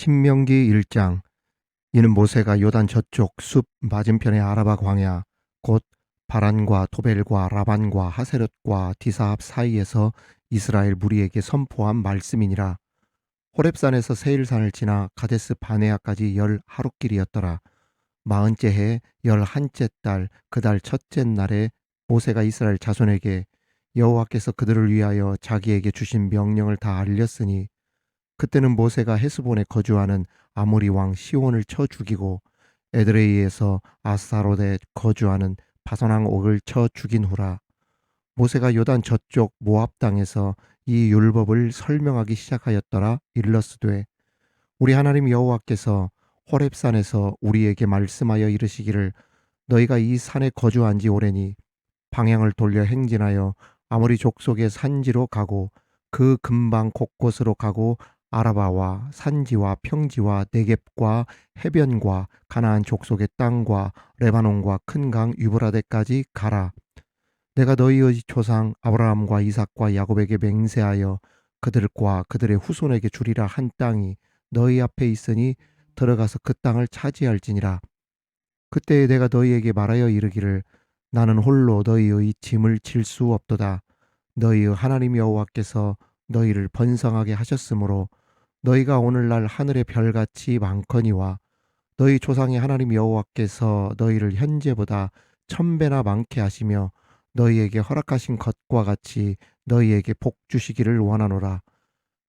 신명기 1장. 이는 모세가 요단 저쪽 숲 맞은편의 아라바 광야 곧 바란과 토벨과 라반과 하세롯과 디사합 사이에서 이스라엘 무리에게 선포한 말씀이니라. 호렙산에서 세일산을 지나 가데스 바네아까지 10하룻길이었더라. 40째 해 11째 달 그 달 첫째 날에 모세가 이스라엘 자손에게 여호와께서 그들을 위하여 자기에게 주신 명령을 다 알렸으니, 그때는 모세가 헤스본에 거주하는 아모리 왕 시온을 쳐 죽이고 에드레이에서 아스타롯에 거주하는 바선왕 옥을 쳐 죽인 후라. 모세가 요단 저쪽 모압 땅에서 이 율법을 설명하기 시작하였더라. 일러스되, 우리 하나님 여호와께서 호렙산에서 우리에게 말씀하여 이르시기를, 너희가 이 산에 거주한 지 오래니 방향을 돌려 행진하여 아모리 족속의 산지로 가고 그 근방 곳곳으로 가고 아라바와 산지와 평지와 네겝과 해변과 가나안 족속의 땅과 레바논과 큰 강 유브라데까지 가라. 내가 너희의 조상 아브라함과 이삭과 야곱에게 맹세하여 그들과 그들의 후손에게 주리라 한 땅이 너희 앞에 있으니 들어가서 그 땅을 차지할지니라. 그때에 내가 너희에게 말하여 이르기를, 나는 홀로 너희의 짐을 질 수 없도다. 너희의 하나님 여호와께서 너희를 번성하게 하셨으므로 너희가 오늘날 하늘의 별같이 많거니와, 너희 조상의 하나님 여호와께서 너희를 현재보다 1000배나 많게 하시며 너희에게 허락하신 것과 같이 너희에게 복 주시기를 원하노라.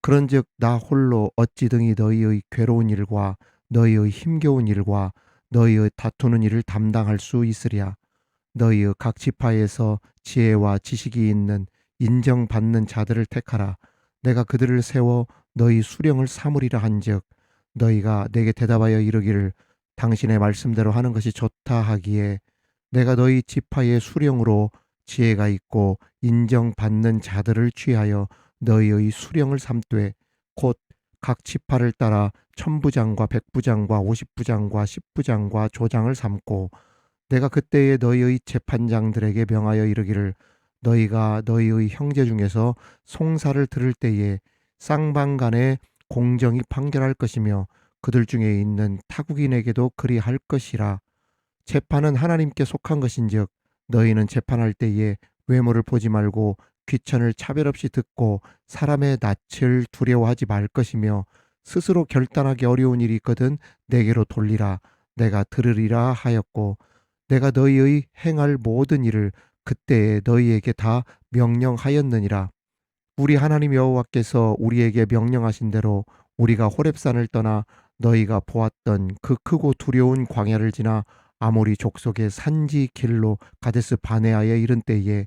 그런즉 나 홀로 어찌 등이 너희의 괴로운 일과 너희의 힘겨운 일과 너희의 다투는 일을 담당할 수 있으랴. 너희의 각 지파에서 지혜와 지식이 있는 인정받는 자들을 택하라. 내가 그들을 세워 너희 수령을 삼으리라 한즉, 너희가 내게 대답하여 이르기를, 당신의 말씀대로 하는 것이 좋다 하기에, 내가 너희 지파의 수령으로 지혜가 있고 인정받는 자들을 취하여 너희의 수령을 삼되, 곧 각 지파를 따라 1000부장과 100부장과 50부장과 10부장과 조장을 삼고, 내가 그때에 너희의 재판장들에게 명하여 이르기를, 너희가 너희의 형제 중에서 송사를 들을 때에 쌍방간에 공정히 판결할 것이며 그들 중에 있는 타국인에게도 그리할 것이라. 재판은 하나님께 속한 것인즉 너희는 재판할 때에 외모를 보지 말고 귀천을 차별 없이 듣고 사람의 낯을 두려워하지 말 것이며, 스스로 결단하기 어려운 일이 있거든 내게로 돌리라. 내가 들으리라 하였고, 내가 너희의 행할 모든 일을 그때에 너희에게 다 명령하였느니라. 우리 하나님 여호와께서 우리에게 명령하신 대로 우리가 호렙산을 떠나 너희가 보았던 그 크고 두려운 광야를 지나 아모리 족속의 산지 길로 가데스 바네아에 이른 때에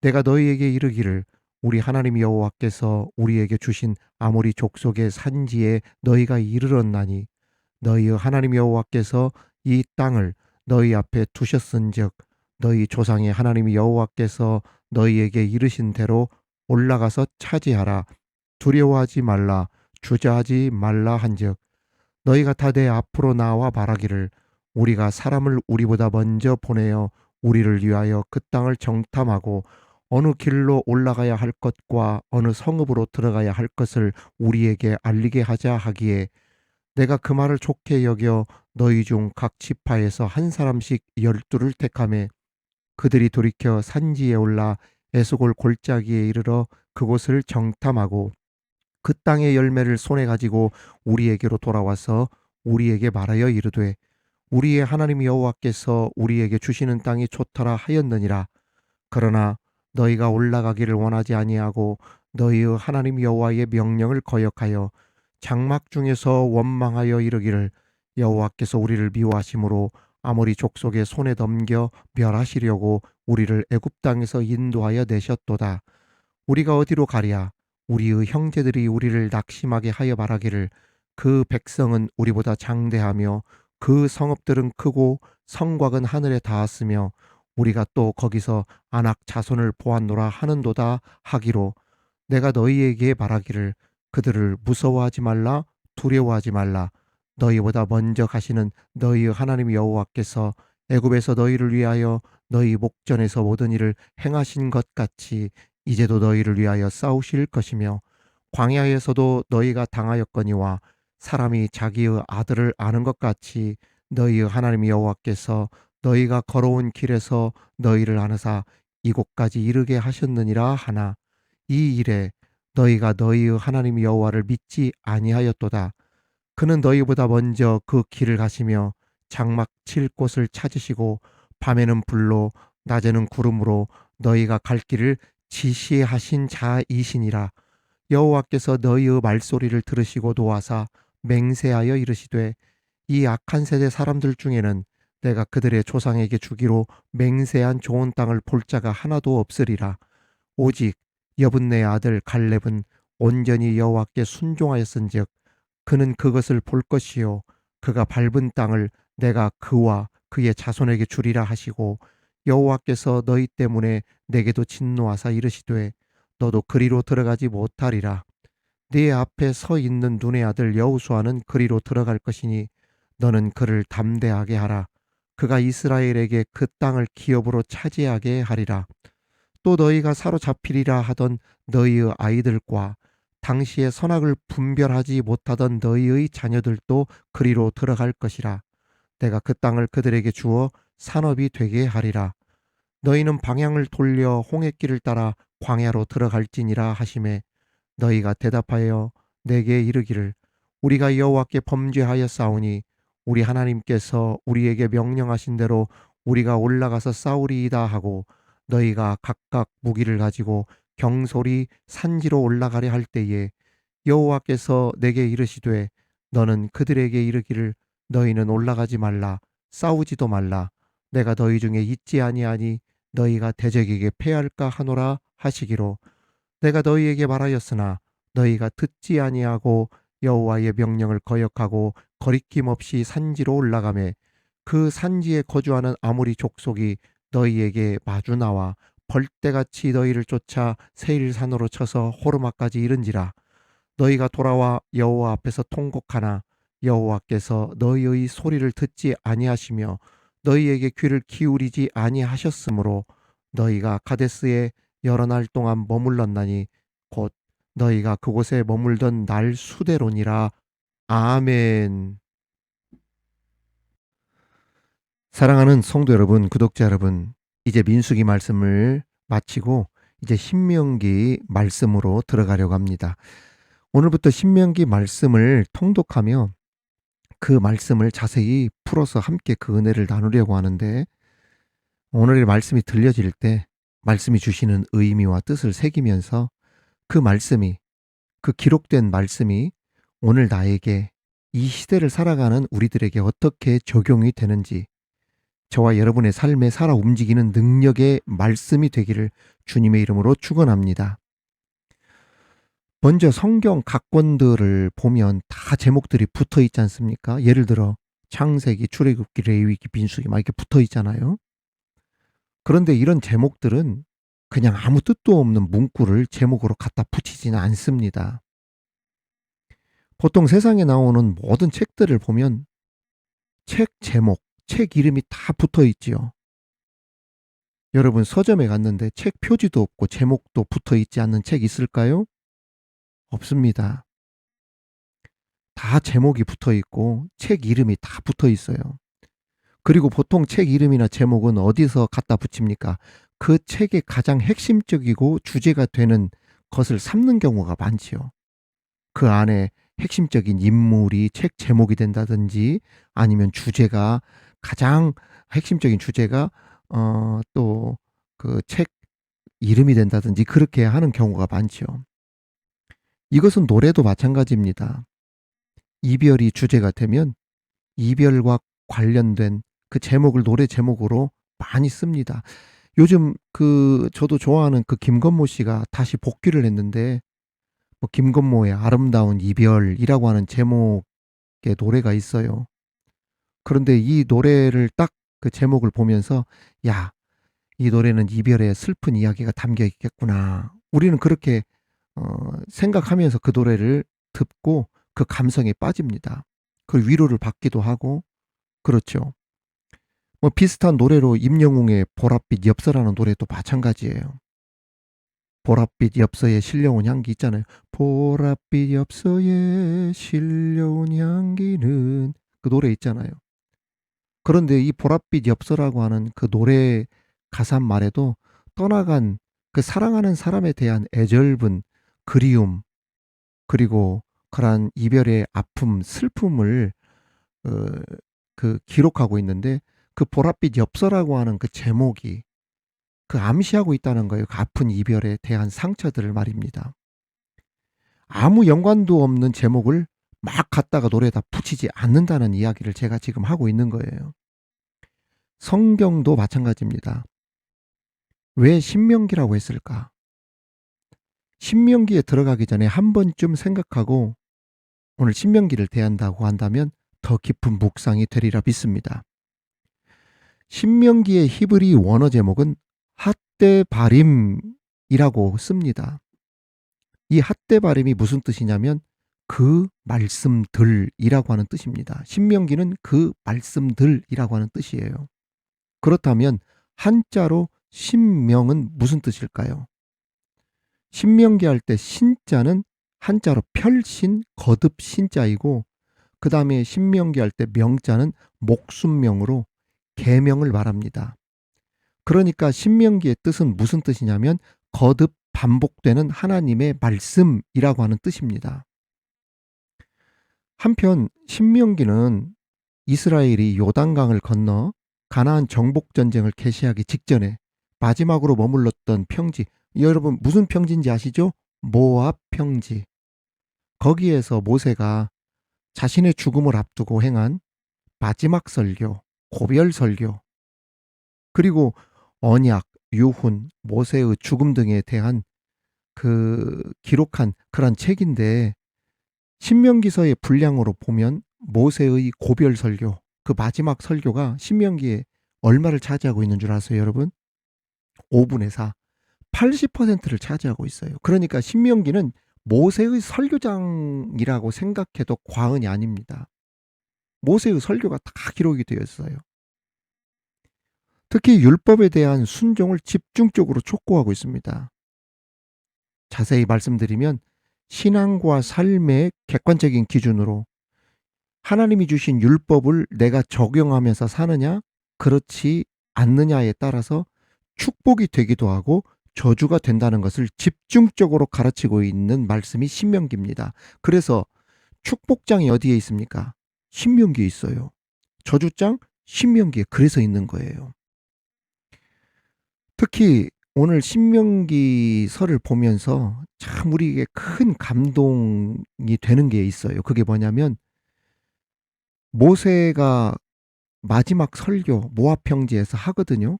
내가 너희에게 이르기를, 우리 하나님 여호와께서 우리에게 주신 아모리 족속의 산지에 너희가 이르렀나니, 너희의 하나님 여호와께서 이 땅을 너희 앞에 두셨은즉 너희 조상의 하나님 여호와께서 너희에게 이르신 대로 올라가서 차지하라. 두려워하지 말라. 주저하지 말라 한즉, 너희가 다 내 앞으로 나와 말하기를, 우리가 사람을 우리보다 먼저 보내어 우리를 위하여 그 땅을 정탐하고 어느 길로 올라가야 할 것과 어느 성읍으로 들어가야 할 것을 우리에게 알리게 하자 하기에, 내가 그 말을 좋게 여겨 너희 중 각 지파에서 한 사람씩 12를 택하매, 그들이 돌이켜 산지에 올라 에스골 골짜기에 이르러 그곳을 정탐하고 그 땅의 열매를 손에 가지고 우리에게로 돌아와서 우리에게 말하여 이르되, 우리의 하나님 여호와께서 우리에게 주시는 땅이 좋더라 하였느니라. 그러나 너희가 올라가기를 원하지 아니하고 너희의 하나님 여호와의 명령을 거역하여 장막 중에서 원망하여 이르기를, 여호와께서 우리를 미워하심으로 아모리 족속의 손에 넘겨 멸하시려고 우리를 애굽 땅에서 인도하여 내셨도다. 우리가 어디로 가랴? 우리의 형제들이 우리를 낙심하게 하여 말하기를, 그 백성은 우리보다 장대하며 그 성읍들은 크고 성곽은 하늘에 닿았으며 우리가 또 거기서 아낙 자손을 보았노라 하는도다 하기로, 내가 너희에게 말하기를, 그들을 무서워하지 말라. 두려워하지 말라. 너희보다 먼저 가시는 너희의 하나님 여호와께서 애굽에서 너희를 위하여 너희 목전에서 모든 일을 행하신 것 같이 이제도 너희를 위하여 싸우실 것이며, 광야에서도 너희가 당하였거니와 사람이 자기의 아들을 아는 것 같이 너희의 하나님 여호와께서 너희가 걸어온 길에서 너희를 아느사 이곳까지 이르게 하셨느니라 하나 이 일에 너희가 너희의 하나님 여호와를 믿지 아니하였도다. 그는 너희보다 먼저 그 길을 가시며 장막 칠 곳을 찾으시고 밤에는 불로 낮에는 구름으로 너희가 갈 길을 지시하신 자이시니라. 여호와께서 너희의 말소리를 들으시고 도와사 맹세하여 이르시되 이 악한 세대 사람들 중에는 내가 그들의 조상에게 주기로 맹세한 좋은 땅을 볼 자가 하나도 없으리라. 오직 여분네 아들 갈렙은 온전히 여호와께 순종하였은즉 그는 그것을 볼 것이요 그가 밟은 땅을 내가 그와 그의 자손에게 주리라 하시고 여호와께서 너희 때문에 내게도 진노하사 이르시되 너도 그리로 들어가지 못하리라. 네 앞에 서 있는 눈의 아들 여호수아는 그리로 들어갈 것이니 너는 그를 담대하게 하라. 그가 이스라엘에게 그 땅을 기업으로 차지하게 하리라. 또 너희가 사로잡히리라 하던 너희의 아이들과 당시에 선악을 분별하지 못하던 너희의 자녀들도 그리로 들어갈 것이라. 내가 그 땅을 그들에게 주어 산업이 되게 하리라. 너희는 방향을 돌려 홍해길을 따라 광야로 들어갈지니라 하시매 너희가 대답하여 내게 이르기를 우리가 여호와께 범죄하였사오니 우리 하나님께서 우리에게 명령하신 대로 우리가 올라가서 싸우리이다 하고 너희가 각각 무기를 가지고 경솔히 산지로 올라가려 할 때에 여호와께서 내게 이르시되 너는 그들에게 이르기를 너희는 올라가지 말라 싸우지도 말라 내가 너희 중에 있지 아니하니 너희가 대적에게 패할까 하노라 하시기로 내가 너희에게 말하였으나 너희가 듣지 아니하고 여호와의 명령을 거역하고 거리낌 없이 산지로 올라가매 그 산지에 거주하는 아모리 족속이 너희에게 마주 나와 벌떼같이 너희를 쫓아 세일산으로 쳐서 호르마까지 이른지라. 너희가 돌아와 여호와 앞에서 통곡하나 여호와께서 너희의 소리를 듣지 아니하시며 너희에게 귀를 기울이지 아니하셨으므로 너희가 가데스에 여러 날 동안 머물렀나니 곧 너희가 그곳에 머물던 날 수대로니라. 아멘. 사랑하는 성도 여러분, 구독자 여러분, 이제 민수기 말씀을 마치고 이제 신명기 말씀으로 들어가려고 합니다. 오늘부터 신명기 말씀을 통독하며 그 말씀을 자세히 풀어서 함께 그 은혜를 나누려고 하는데 오늘의 말씀이 들려질 때 말씀이 주시는 의미와 뜻을 새기면서 그 말씀이 그 기록된 말씀이 오늘 나에게 이 시대를 살아가는 우리들에게 어떻게 적용이 되는지 저와 여러분의 삶에 살아 움직이는 능력의 말씀이 되기를 주님의 이름으로 축원합니다. 먼저 성경 각권들을 보면 다 제목들이 붙어 있지 않습니까? 예를 들어 창세기, 출애굽기, 레위기, 민수기 막 이렇게 붙어 있잖아요. 그런데 이런 제목들은 그냥 아무 뜻도 없는 문구를 제목으로 갖다 붙이지는 않습니다. 보통 세상에 나오는 모든 책들을 보면 책 제목, 책 이름이 다 붙어 있지요. 여러분 서점에 갔는데 책 표지도 없고 제목도 붙어 있지 않는 책 있을까요? 없습니다. 다 제목이 붙어 있고 책 이름이 다 붙어 있어요. 그리고 보통 책 이름이나 제목은 어디서 갖다 붙입니까? 그 책의 가장 핵심적이고 주제가 되는 것을 삼는 경우가 많지요. 그 안에 핵심적인 인물이 책 제목이 된다든지 아니면 주제가 가장 핵심적인 주제가 또 그 책 이름이 된다든지 그렇게 하는 경우가 많죠. 이것은 노래도 마찬가지입니다. 이별이 주제가 되면 이별과 관련된 그 제목을 노래 제목으로 많이 씁니다. 요즘 저도 좋아하는 그 김건모 씨가 다시 복귀를 했는데 뭐 김건모의 아름다운 이별이라고 하는 제목의 노래가 있어요. 그런데 이 노래를 딱 그 제목을 보면서 야, 이 노래는 이별의 슬픈 이야기가 담겨 있겠구나. 우리는 그렇게 생각하면서 그 노래를 듣고 그 감성에 빠집니다. 그 위로를 받기도 하고 그렇죠. 뭐 비슷한 노래로 임영웅의 보랏빛 엽서라는 노래도 마찬가지예요. 보랏빛 엽서에 실려온 향기 있잖아요. 보랏빛 엽서에 실려온 향기는 그 노래 있잖아요. 그런데 이 보랏빛 엽서라고 하는 그 노래 가사 말에도 떠나간 그 사랑하는 사람에 대한 애절분, 그리움, 그리고 그러한 이별의 아픔, 슬픔을 어, 그 기록하고 있는데 그 보랏빛 엽서라고 하는 그 제목이 그 암시하고 있다는 거예요. 그 아픈 이별에 대한 상처들을 말입니다. 아무 연관도 없는 제목을 막 갖다가 노래에다 붙이지 않는다는 이야기를 제가 지금 하고 있는 거예요. 성경도 마찬가지입니다. 왜 신명기라고 했을까? 신명기에 들어가기 전에 한 번쯤 생각하고 오늘 신명기를 대한다고 한다면 더 깊은 묵상이 되리라 믿습니다. 신명기의 히브리 원어 제목은 핫데바림이라고 씁니다. 이 핫데바림이 무슨 뜻이냐면 그 말씀들이라고 하는 뜻입니다. 신명기는 그 말씀들이라고 하는 뜻이에요. 그렇다면 한자로 신명은 무슨 뜻일까요? 신명기 할 때 신자는 한자로 별신, 거듭 신자이고 그 다음에 신명기 할 때 명자는 목순명으로 계명을 말합니다. 그러니까 신명기의 뜻은 무슨 뜻이냐면 거듭 반복되는 하나님의 말씀이라고 하는 뜻입니다. 한편 신명기는 이스라엘이 요단강을 건너 가나안 정복 전쟁을 개시하기 직전에 마지막으로 머물렀던 평지, 여러분 무슨 평지인지 아시죠? 모압 평지. 거기에서 모세가 자신의 죽음을 앞두고 행한 마지막 설교, 고별 설교, 그리고 언약, 유훈, 모세의 죽음 등에 대한 그 기록한 그런 책인데 신명기서의 분량으로 보면 모세의 고별 설교, 그 마지막 설교가 신명기에 얼마를 차지하고 있는 줄 아세요, 여러분? 5분의 4, 80%를 차지하고 있어요. 그러니까 신명기는 모세의 설교장이라고 생각해도 과언이 아닙니다. 모세의 설교가 다 기록이 되어 있어요. 특히 율법에 대한 순종을 집중적으로 촉구하고 있습니다. 자세히 말씀드리면 신앙과 삶의 객관적인 기준으로 하나님이 주신 율법을 내가 적용하면서 사느냐, 그렇지 않느냐에 따라서 축복이 되기도 하고 저주가 된다는 것을 집중적으로 가르치고 있는 말씀이 신명기입니다. 그래서 축복장이 어디에 있습니까? 신명기에 있어요. 저주장? 신명기에 그래서 있는 거예요. 특히 오늘 신명기서를 보면서 참 우리에게 큰 감동이 되는 게 있어요. 그게 뭐냐면 모세가 마지막 설교 모압 평지에서 하거든요.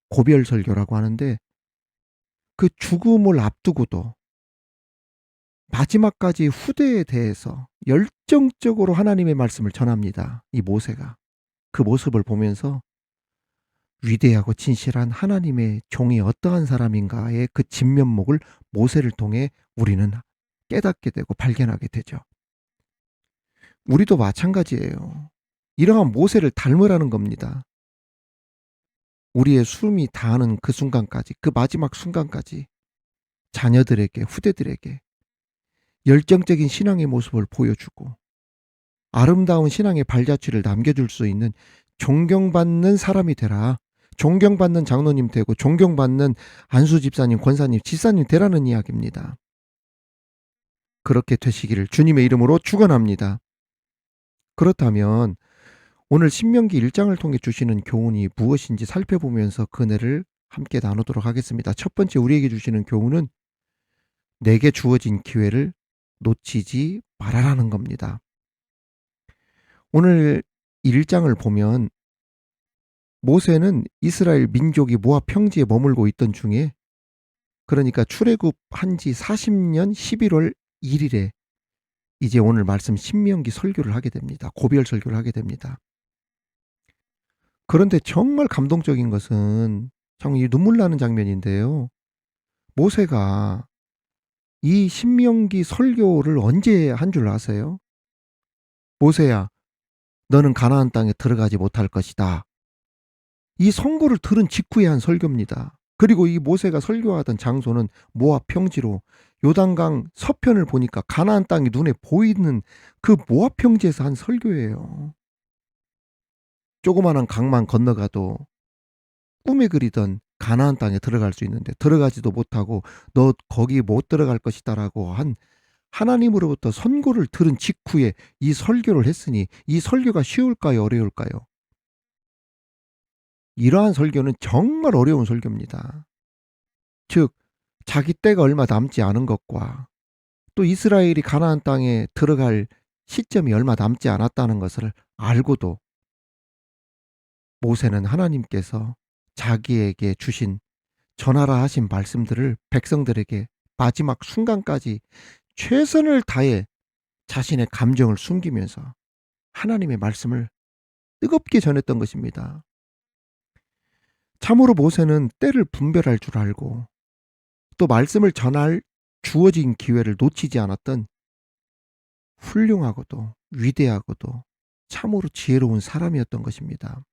고별 설교라고 하는데 그 죽음을 앞두고도 마지막까지 후대에 대해서 열정적으로 하나님의 말씀을 전합니다. 이 모세가. 그 모습을 보면서 위대하고 진실한 하나님의 종이 어떠한 사람인가의 그 진면목을 모세를 통해 우리는 깨닫게 되고 발견하게 되죠. 우리도 마찬가지예요. 이러한 모세를 닮으라는 겁니다. 우리의 숨이 다하는 그 순간까지, 그 마지막 순간까지 자녀들에게, 후대들에게 열정적인 신앙의 모습을 보여주고 아름다운 신앙의 발자취를 남겨줄 수 있는 존경받는 사람이 되라. 존경받는 장로님 되고 존경받는 안수 집사님, 권사님, 집사님 되라는 이야기입니다. 그렇게 되시기를 주님의 이름으로 축원합니다. 그렇다면 오늘 신명기 1장을 통해 주시는 교훈이 무엇인지 살펴보면서 그 은혜를 함께 나누도록 하겠습니다. 첫 번째 우리에게 주시는 교훈은 내게 주어진 기회를 놓치지 말아라는 겁니다. 오늘 1장을 보면 모세는 이스라엘 민족이 모압 평지에 머물고 있던 중에 그러니까 출애굽한 지 40년 11월 1일에 이제 오늘 말씀 신명기 설교를 하게 됩니다. 고별 설교를 하게 됩니다. 그런데 정말 감동적인 것은 정말 눈물 나는 장면인데요. 모세가 이 신명기 설교를 언제 한 줄 아세요? 모세야, 너는 가나안 땅에 들어가지 못할 것이다. 이 선고를 들은 직후에 한 설교입니다. 그리고 이 모세가 설교하던 장소는 모압 평지로 요단강 서편을 보니까 가나안 땅이 눈에 보이는 그 모압 평지에서 한 설교예요. 조그마한 강만 건너가도 꿈에 그리던 가나안 땅에 들어갈 수 있는데 들어가지도 못하고 "너 거기 못 들어갈 것이다."라고 한 하나님으로부터 선고를 들은 직후에 이 설교를 했으니 이 설교가 쉬울까요? 어려울까요? 이러한 설교는 정말 어려운 설교입니다. 즉 자기 때가 얼마 남지 않은 것과 또 이스라엘이 가나안 땅에 들어갈 시점이 얼마 남지 않았다는 것을 알고도 모세는 하나님께서 자기에게 주신 전하라 하신 말씀들을 백성들에게 마지막 순간까지 최선을 다해 자신의 감정을 숨기면서 하나님의 말씀을 뜨겁게 전했던 것입니다. 참으로 모세는 때를 분별할 줄 알고 또 말씀을 전할 주어진 기회를 놓치지 않았던 훌륭하고도 위대하고도 참으로 지혜로운 사람이었던 것입니다.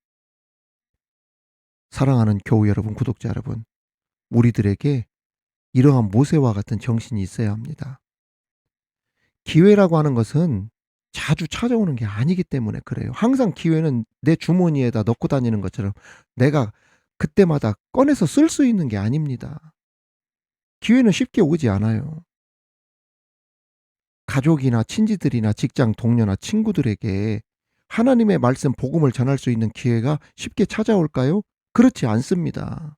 사랑하는 교우 여러분, 구독자 여러분, 우리들에게 이러한 모세와 같은 정신이 있어야 합니다. 기회라고 하는 것은 자주 찾아오는 게 아니기 때문에 그래요. 항상 기회는 내 주머니에다 넣고 다니는 것처럼 내가 그때마다 꺼내서 쓸 수 있는 게 아닙니다. 기회는 쉽게 오지 않아요. 가족이나 친지들이나 직장 동료나 친구들에게 하나님의 말씀 복음을 전할 수 있는 기회가 쉽게 찾아올까요? 그렇지 않습니다.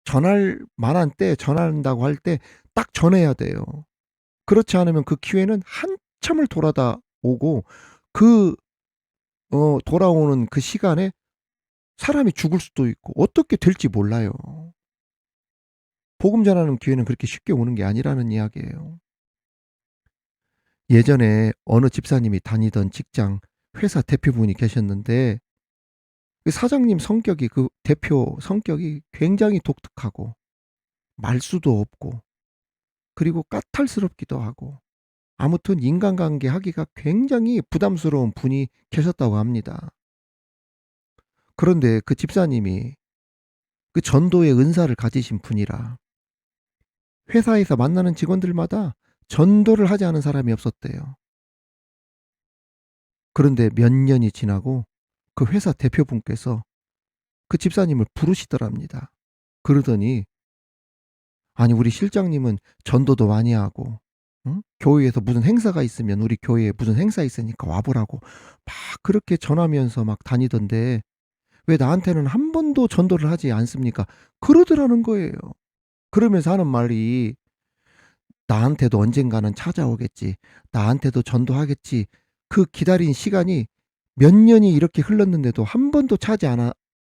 전할 만한 때 전한다고 할 때 딱 전해야 돼요. 그렇지 않으면 그 기회는 한참을 돌아다 오고 그 돌아오는 그 시간에 사람이 죽을 수도 있고 어떻게 될지 몰라요. 복음 전하는 기회는 그렇게 쉽게 오는 게 아니라는 이야기예요. 예전에 어느 집사님이 다니던 직장 회사 대표분이 계셨는데 그 사장님 성격이 그 대표 성격이 굉장히 독특하고 말수도 없고 그리고 까탈스럽기도 하고 아무튼 인간관계 하기가 굉장히 부담스러운 분이 계셨다고 합니다. 그런데 그 집사님이 그 전도의 은사를 가지신 분이라 회사에서 만나는 직원들마다 전도를 하지 않은 사람이 없었대요. 그런데 몇 년이 지나고 그 회사 대표분께서 그 집사님을 부르시더랍니다. 그러더니 "아니 우리 실장님은 전도도 많이 하고 응? 교회에서 무슨 행사가 있으면 우리 교회에 무슨 행사 있으니까 와 보라."고 막 그렇게 전하면서 막 다니던데 "왜 나한테는 한 번도 전도를 하지 않습니까?" 그러더라는 거예요. 그러면서 하는 말이 "나한테도 언젠가는 찾아오겠지. 나한테도 전도하겠지." 그 기다린 시간이 몇 년이 이렇게 흘렀는데도 한 번도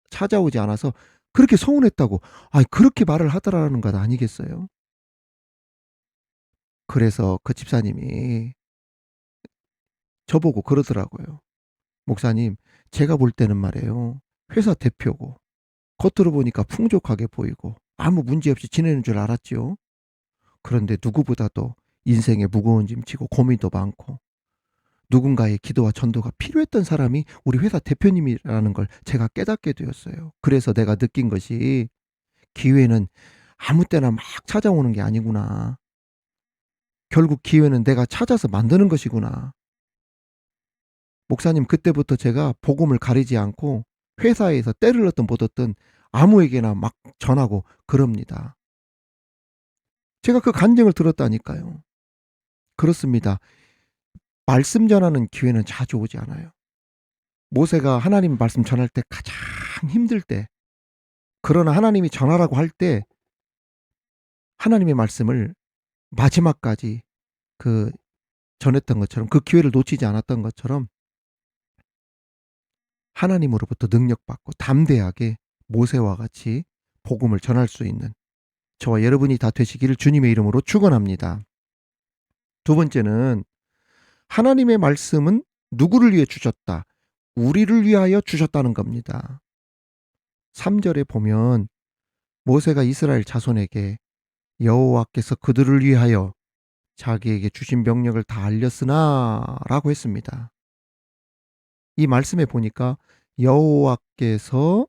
찾아오지 않아서 그렇게 서운했다고. 아이 그렇게 말을 하더라는 것 아니겠어요? 그래서 그 집사님이 저보고 그러더라고요. "목사님, 제가 볼 때는 말이에요. 회사 대표고 겉으로 보니까 풍족하게 보이고 아무 문제 없이 지내는 줄 알았지요. 그런데 누구보다도 인생에 무거운 짐 지고 고민도 많고 누군가의 기도와 전도가 필요했던 사람이 우리 회사 대표님이라는 걸 제가 깨닫게 되었어요. 그래서 내가 느낀 것이 기회는 아무 때나 막 찾아오는 게 아니구나. 결국 기회는 내가 찾아서 만드는 것이구나." 목사님 그때부터 제가 복음을 가리지 않고 회사에서 때를 얻든 못 얻든 아무에게나 막 전하고 그럽니다. 제가 그 간증을 들었다니까요. 그렇습니다. 말씀 전하는 기회는 자주 오지 않아요. 모세가 하나님 말씀 전할 때 가장 힘들 때 그러나 하나님이 전하라고 할 때 하나님의 말씀을 마지막까지 그 전했던 것처럼 그 기회를 놓치지 않았던 것처럼 하나님으로부터 능력받고 담대하게 모세와 같이 복음을 전할 수 있는 저와 여러분이 다 되시기를 주님의 이름으로 축원합니다. 두 번째는 하나님의 말씀은 누구를 위해 주셨다? 우리를 위하여 주셨다는 겁니다. 3 절에 보면 모세가 이스라엘 자손에게 여호와께서 그들을 위하여 자기에게 주신 명령을 다 알렸으나라고 했습니다. 이 말씀에 보니까 여호와께서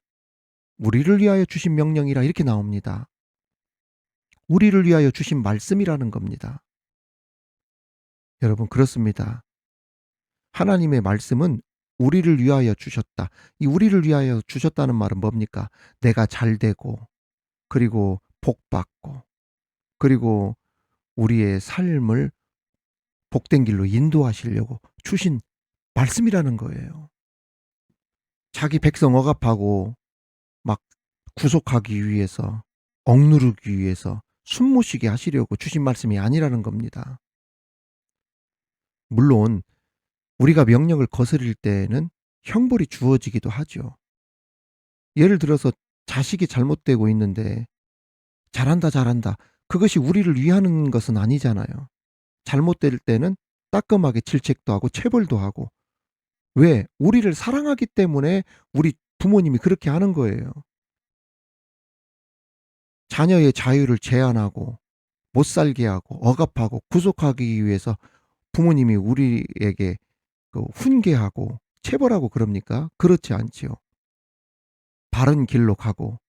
우리를 위하여 주신 명령이라 이렇게 나옵니다. 우리를 위하여 주신 말씀이라는 겁니다. 여러분, 그렇습니다. 하나님의 말씀은 우리를 위하여 주셨다. 이 우리를 위하여 주셨다는 말은 뭡니까? 내가 잘 되고, 그리고 복받고, 그리고 우리의 삶을 복된 길로 인도하시려고 주신 말씀이라는 거예요. 자기 백성 억압하고 막 구속하기 위해서, 억누르기 위해서 숨모시게 하시려고 주신 말씀이 아니라는 겁니다. 물론 우리가 명령을 거스릴 때에는 형벌이 주어지기도 하죠. 예를 들어서 자식이 잘못되고 있는데 잘한다 잘한다, 그것이 우리를 위하는 것은 아니잖아요. 잘못될 때는 따끔하게 질책도 하고 체벌도 하고. 왜? 우리를 사랑하기 때문에 우리 부모님이 그렇게 하는 거예요. 자녀의 자유를 제한하고 못 살게 하고 억압하고 구속하기 위해서 부모님이 우리에게 훈계하고 체벌하고 그럽니까? 그렇지 않지요. 바른 길로 가고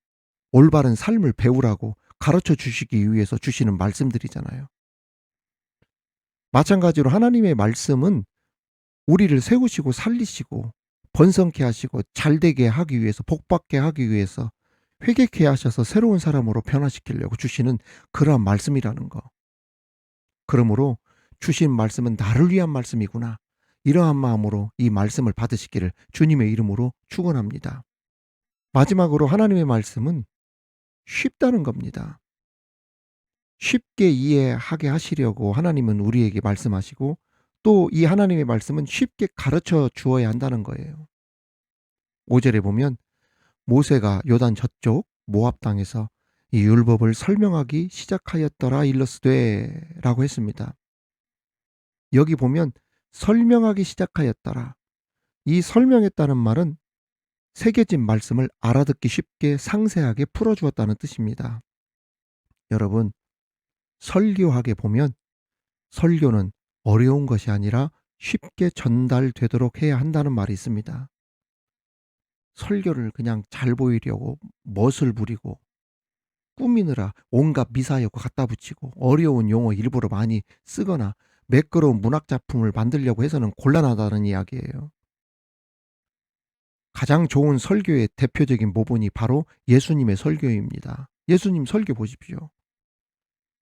올바른 삶을 배우라고 가르쳐 주시기 위해서 주시는 말씀들이잖아요. 마찬가지로 하나님의 말씀은 우리를 세우시고 살리시고 번성케 하시고 잘되게 하기 위해서, 복받게 하기 위해서, 회개케 하셔서 새로운 사람으로 변화시키려고 주시는 그러한 말씀이라는 거. 그러므로 주신 말씀은 나를 위한 말씀이구나, 이러한 마음으로 이 말씀을 받으시기를 주님의 이름으로 축원합니다. 마지막으로 하나님의 말씀은 쉽다는 겁니다. 쉽게 이해하게 하시려고 하나님은 우리에게 말씀하시고, 또 이 하나님의 말씀은 쉽게 가르쳐 주어야 한다는 거예요. 5절에 보면 모세가 요단 저쪽 모압 땅에서 이 율법을 설명하기 시작하였더라 일러스되 라고 했습니다. 여기 보면 설명하기 시작하였더라. 이 설명했다는 말은 새겨진 말씀을 알아듣기 쉽게 상세하게 풀어주었다는 뜻입니다. 여러분, 설교하게 보면 설교는 어려운 것이 아니라 쉽게 전달되도록 해야 한다는 말이 있습니다. 설교를 그냥 잘 보이려고 멋을 부리고 꾸미느라 온갖 미사여구 갖다 붙이고 어려운 용어 일부러 많이 쓰거나 매끄러운 문학작품을 만들려고 해서는 곤란하다는 이야기예요. 가장 좋은 설교의 대표적인 모본이 바로 예수님의 설교입니다. 예수님 설교 보십시오.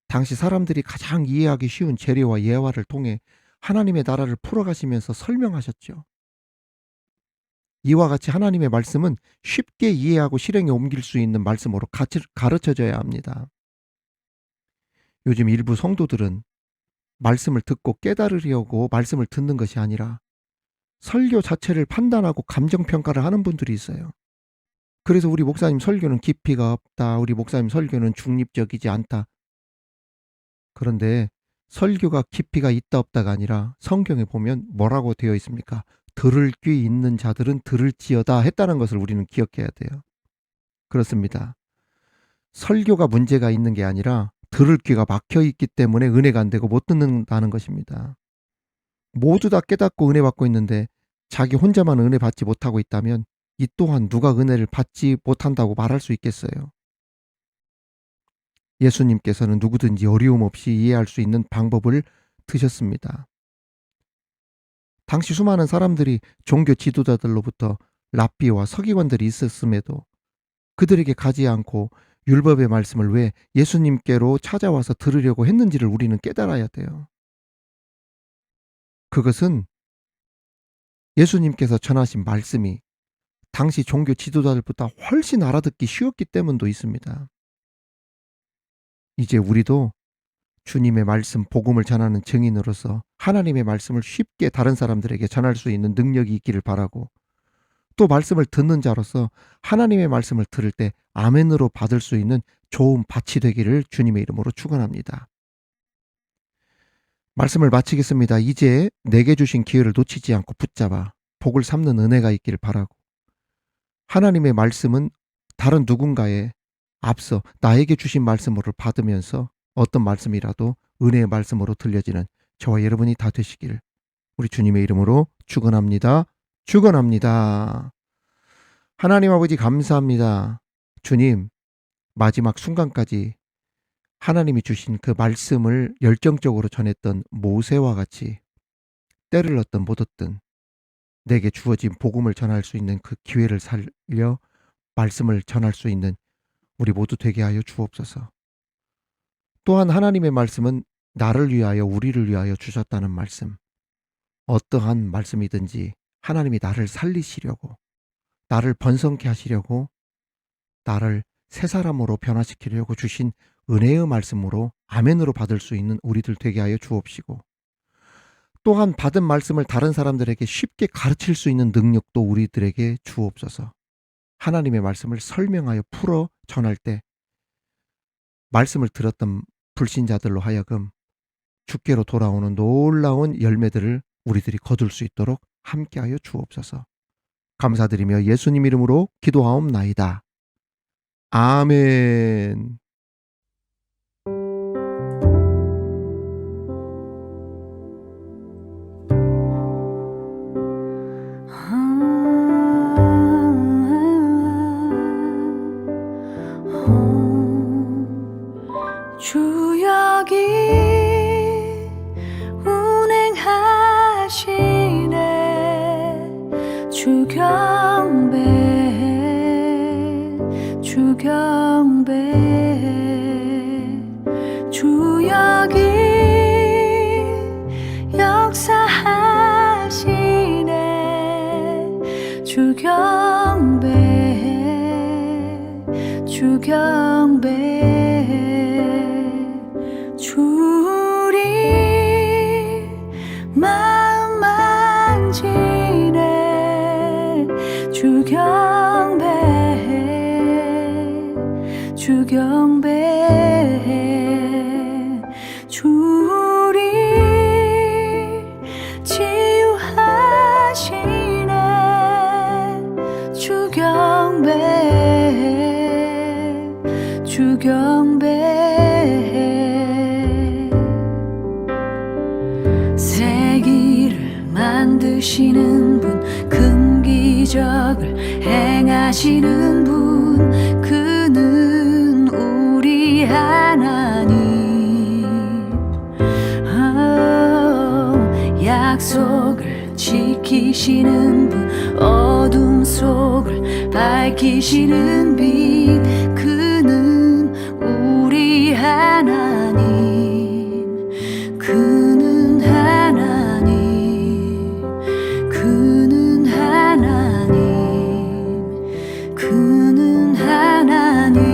당시 사람들이 가장 이해하기 쉬운 재료와 예화를 통해 하나님의 나라를 풀어가시면서 설명하셨죠. 이와 같이 하나님의 말씀은 쉽게 이해하고 실행에 옮길 수 있는 말씀으로 가르쳐져야 합니다. 요즘 일부 성도들은 말씀을 듣고 깨달으려고 말씀을 듣는 것이 아니라 설교 자체를 판단하고 감정평가를 하는 분들이 있어요. 그래서 우리 목사님 설교는 깊이가 없다, 우리 목사님 설교는 중립적이지 않다. 그런데 설교가 깊이가 있다 없다가 아니라 성경에 보면 뭐라고 되어 있습니까? 들을 귀 있는 자들은 들을지어다 했다는 것을 우리는 기억해야 돼요. 그렇습니다. 설교가 문제가 있는 게 아니라 들을 귀가 막혀 있기 때문에 은혜가 안 되고 못 듣는다는 것입니다. 모두 다 깨닫고 은혜 받고 있는데 자기 혼자만 은혜 받지 못하고 있다면 이 또한 누가 은혜를 받지 못한다고 말할 수 있겠어요? 예수님께서는 누구든지 어려움 없이 이해할 수 있는 방법을 드셨습니다. 당시 수많은 사람들이 종교 지도자들로부터 랍비와 서기관들이 있었음에도 그들에게 가지 않고 율법의 말씀을 왜 예수님께로 찾아와서 들으려고 했는지를 우리는 깨달아야 돼요. 그것은 예수님께서 전하신 말씀이 당시 종교 지도자들보다 훨씬 알아듣기 쉬웠기 때문도 있습니다. 이제 우리도 주님의 말씀, 복음을 전하는 증인으로서 하나님의 말씀을 쉽게 다른 사람들에게 전할 수 있는 능력이 있기를 바라고, 또 말씀을 듣는 자로서 하나님의 말씀을 들을 때 아멘으로 받을 수 있는 좋은 밭이 되기를 주님의 이름으로 축원합니다. 말씀을 마치겠습니다. 이제 내게 주신 기회를 놓치지 않고 붙잡아 복을 삼는 은혜가 있기를 바라고, 하나님의 말씀은 다른 누군가에 앞서 나에게 주신 말씀으로 받으면서 어떤 말씀이라도 은혜의 말씀으로 들려지는 저와 여러분이 다 되시길 우리 주님의 이름으로 축원합니다. 축원합니다. 하나님 아버지 감사합니다. 주님, 마지막 순간까지 하나님이 주신 그 말씀을 열정적으로 전했던 모세와 같이 때를 얻든 못 얻든 내게 주어진 복음을 전할 수 있는 그 기회를 살려 말씀을 전할 수 있는 우리 모두 되게 하여 주옵소서. 또한 하나님의 말씀은 나를 위하여 우리를 위하여 주셨다는 말씀. 어떠한 말씀이든지 하나님이 나를 살리시려고, 나를 번성케 하시려고, 나를 새 사람으로 변화시키려고 주신 은혜의 말씀으로 아멘으로 받을 수 있는 우리들 되게 하여 주옵시고, 또한 받은 말씀을 다른 사람들에게 쉽게 가르칠 수 있는 능력도 우리들에게 주옵소서. 하나님의 말씀을 설명하여 풀어 전할 때 말씀을 들었던 불신자들로 하여금 주께로 돌아오는 놀라운 열매들을 우리들이 거둘 수 있도록 함께하여 주옵소서. 감사드리며 예수님 이름으로 기도하옵나이다. 아멘. 주역이 운행하시네. 주경배 주역이 역사하시네. 주경배 주리 마음 만지네. 주경배 주리 치유하시네. 주경배 새 길을 만드시는 분, 큰 기적을 행하시는 분, 그는 우리 하나님. 약속을 지키시는 분, 어둠 속을 밝히시는 빛, 그는 우리 하나님. 그는 하나님. 그는 하나님. 그는 하나님.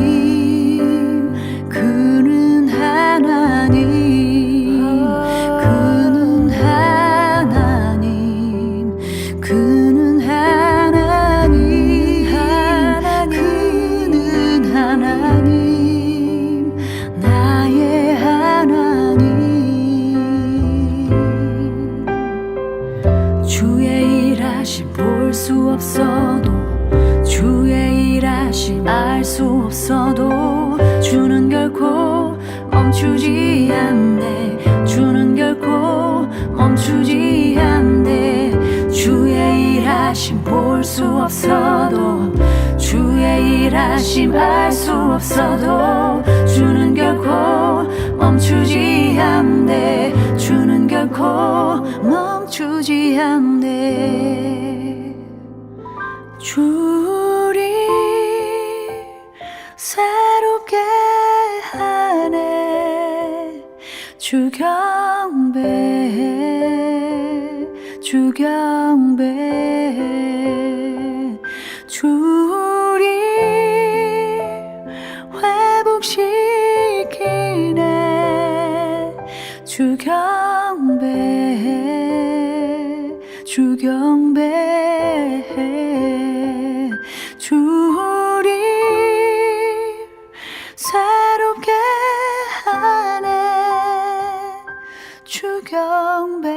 그는 하나님. 그는 하나님. 그는 하나님. 그는 하나님. 나의 하나님. 주의 일하심 볼 수 없어도, 주의 일하심 알 수 없어도, 주는 결코 멈추지 않네. 주는 결코 멈추지 않네. 주의 일하심 볼 수 없어도, 주의 일하심 알 수 없어도, 주는 결코 멈추지 않네. 주는 결코 멈추지 않네. 주리 새롭게 하네. 주경배 주리 회복시키네. 주경배 주리 새롭게 하네. 주경배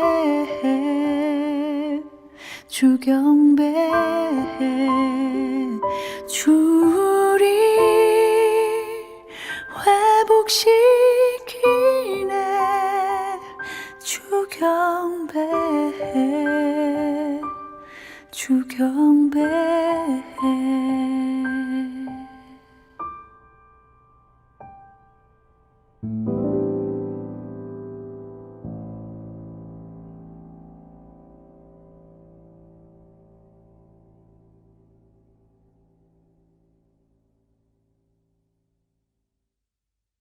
주리 회복시